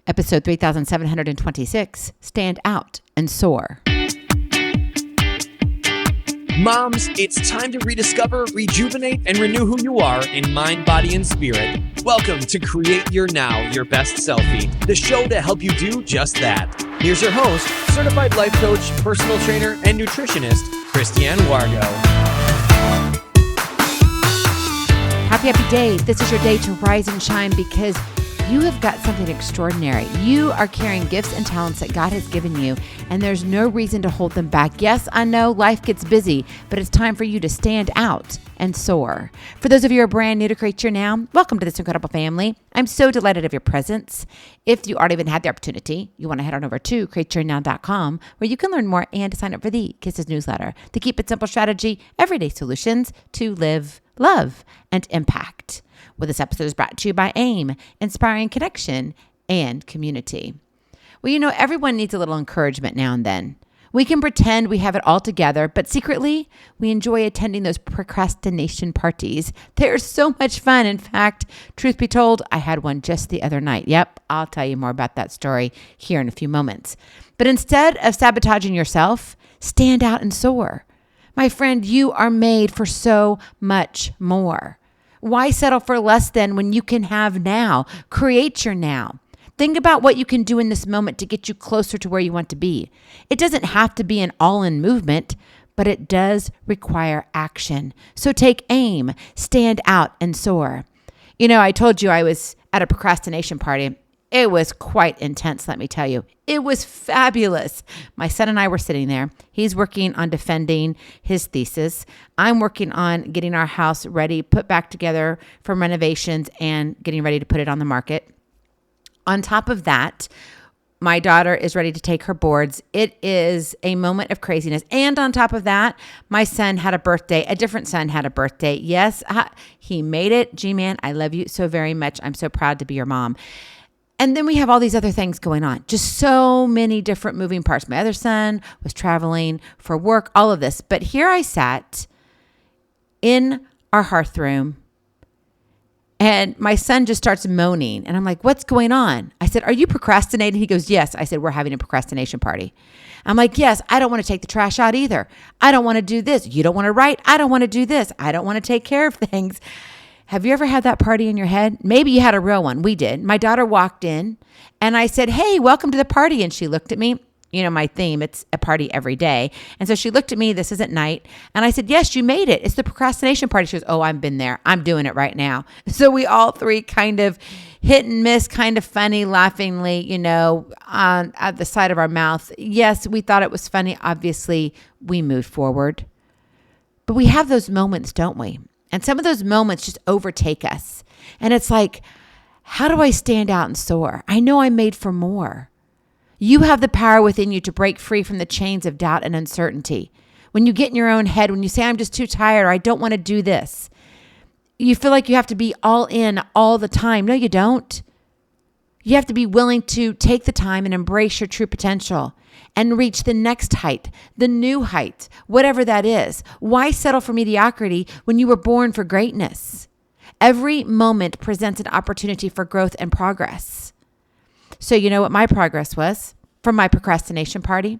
Episode 3726, Stand Out and Soar. Moms, it's time to rediscover, rejuvenate, and renew who you are in mind, body, and spirit. Welcome to Create Your Now, Your Best Selfie, the show to help you do just that. Here's your host, certified life coach, personal trainer, and nutritionist, Christiane Wargo. Happy day. This is your day to rise and shine because you have got something extraordinary. You are carrying gifts and talents that God has given you, and there's no reason to hold them back. Yes, I know life gets busy, but it's time for you to stand out and soar. For those of you who are brand new to Create Your Now, welcome to this incredible family. I'm so delighted of your presence. If you already even had the opportunity, you want to head on over to createyournow.com where you can learn more and to sign up for the K.I.S.S newsletter, the Keep It Simple strategy, everyday solutions to live, love, and impact. Well, this episode is brought to you by A.I.M, inspiring connection and community. Well, you know, everyone needs a little encouragement now and then. We can pretend we have it all together, but secretly, we enjoy attending those procrastination parties. They're so much fun. In fact, truth be told, I had one just the other night. Yep, I'll tell you more about that story here in a few moments. But instead of sabotaging yourself, stand out and soar. My friend, you are made for so much more. Why settle for less than when you can have now? Create your now. Think about what you can do in this moment to get you closer to where you want to be. It doesn't have to be an all-in movement, but it does require action. So take aim, stand out, and soar. You know, I told you I was at a procrastination party. It was quite intense, let me tell you. It was fabulous. My son and I were sitting there. He's working on defending his thesis. I'm working on getting our house ready, put back together for renovations and getting ready to put it on the market. On top of that, my daughter is ready to take her boards. It is a moment of craziness. And on top of that, my son had a birthday. A different son had a birthday. Yes, he made it. G-Man, I love you so very much. I'm so proud to be your mom. And then we have all these other things going on, just so many different moving parts. My other son was traveling for work, all of this. But here I sat in our hearth room and my son just starts moaning. And I'm like, what's going on? I said, are you procrastinating? He goes, yes. I said, we're having a procrastination party. I'm like, yes, I don't want to take the trash out either. I don't want to do this. You don't want to write. I don't want to do this. I don't want to take care of things. Have you ever had that party in your head? Maybe you had a real one. We did. My daughter walked in and I said, hey, welcome to the party. And she looked at me. You know, my theme, it's a party every day. And so she looked at me, this is at night. And I said, yes, you made it. It's the procrastination party. She goes, oh, I've been there. I'm doing it right now. So we all three kind of hit and miss, kind of funny, laughingly, you know, at the side of our mouth. Yes, we thought it was funny. Obviously, we moved forward. But we have those moments, don't we? And some of those moments just overtake us. And it's like, how do I stand out and soar? I know I'm made for more. You have the power within you to break free from the chains of doubt and uncertainty. When you get in your own head, when you say, I'm just too tired, or I don't want to do this, you feel like you have to be all in all the time. No, you don't. You have to be willing to take the time and embrace your true potential and reach the next height, the new height, whatever that is. Why settle for mediocrity when you were born for greatness? Every moment presents an opportunity for growth and progress. So you know what my progress was from my procrastination party?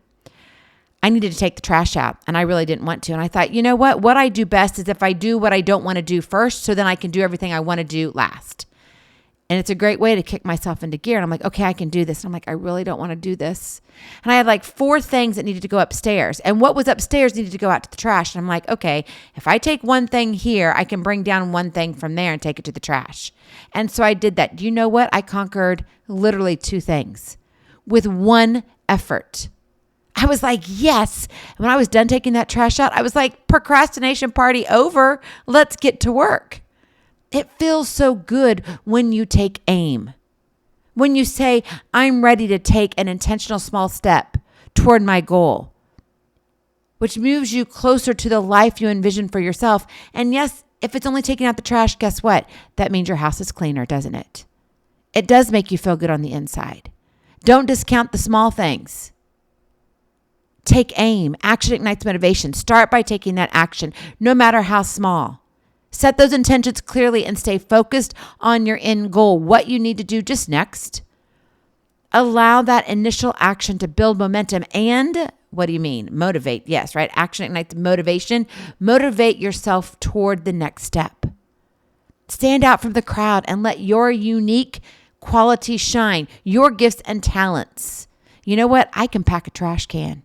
I needed to take the trash out and I really didn't want to. And I thought, you know what? What I do best is if I do what I don't want to do first, so then I can do everything I want to do last. And it's a great way to kick myself into gear. And I'm like, okay, I can do this. And I'm like, I really don't want to do this. And I had like 4 things that needed to go upstairs. And what was upstairs needed to go out to the trash. And I'm like, okay, if I take one thing here, I can bring down one thing from there and take it to the trash. And so I did that. Do you know what? I conquered literally 2 things with one effort. I was like, yes. And when I was done taking that trash out, I was like, procrastination party over. Let's get to work. It feels so good when you take aim. When you say, I'm ready to take an intentional small step toward my goal, which moves you closer to the life you envision for yourself. And yes, if it's only taking out the trash, guess what? That means your house is cleaner, doesn't it? It does make you feel good on the inside. Don't discount the small things. Take aim. Action ignites motivation. Start by taking that action, no matter how small. Set those intentions clearly and stay focused on your end goal, what you need to do just next. Allow that initial action to build momentum and what do you mean? Motivate. Yes, right? Action ignites motivation. Motivate yourself toward the next step. Stand out from the crowd and let your unique quality shine, your gifts and talents. You know what? I can pack a trash can.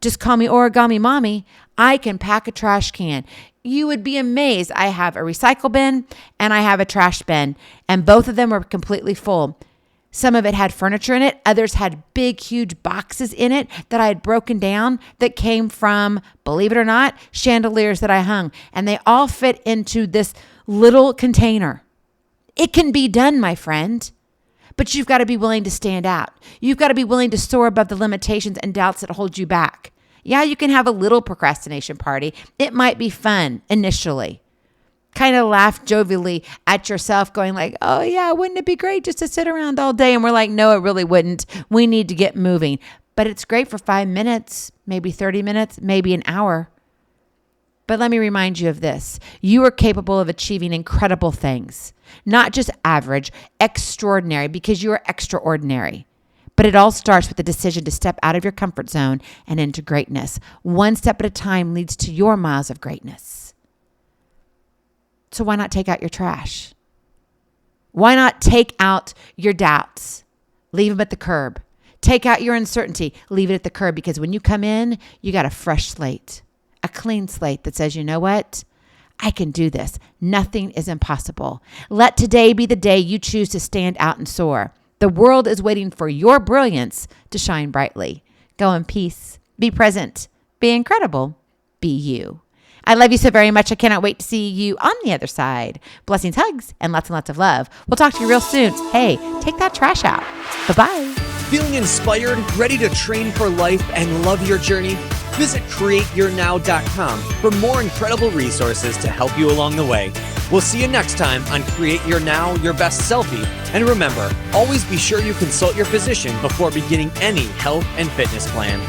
Just call me Origami Mommy. I can pack a trash can. You would be amazed. I have a recycle bin and I have a trash bin, and both of them were completely full. Some of it had furniture in it. Others had big, huge boxes in it that I had broken down that came from, believe it or not, chandeliers that I hung. And they all fit into this little container. It can be done, my friend. But you've got to be willing to stand out. You've got to be willing to soar above the limitations and doubts that hold you back. Yeah, you can have a little procrastination party. It might be fun initially. Kind of laugh jovially at yourself going like, oh yeah, wouldn't it be great just to sit around all day? And we're like, no, it really wouldn't. We need to get moving. But it's great for 5 minutes, maybe 30 minutes, maybe an hour. But let me remind you of this. You are capable of achieving incredible things, not just average, extraordinary, because you are extraordinary. But it all starts with the decision to step out of your comfort zone and into greatness. One step at a time leads to your miles of greatness. So why not take out your trash? Why not take out your doubts? Leave them at the curb. Take out your uncertainty. Leave it at the curb, because when you come in, you got a fresh slate, a clean slate that says, you know what? I can do this. Nothing is impossible. Let today be the day you choose to stand out and soar. The world is waiting for your brilliance to shine brightly. Go in peace. Be present. Be incredible. Be you. I love you so very much. I cannot wait to see you on the other side. Blessings, hugs, and lots of love. We'll talk to you real soon. Hey, take that trash out. Bye-bye. Feeling inspired, ready to train for life and love your journey? Visit createyournow.com for more incredible resources to help you along the way. We'll see you next time on Create Your Now, Your Best Selfie. And remember, always be sure you consult your physician before beginning any health and fitness plan.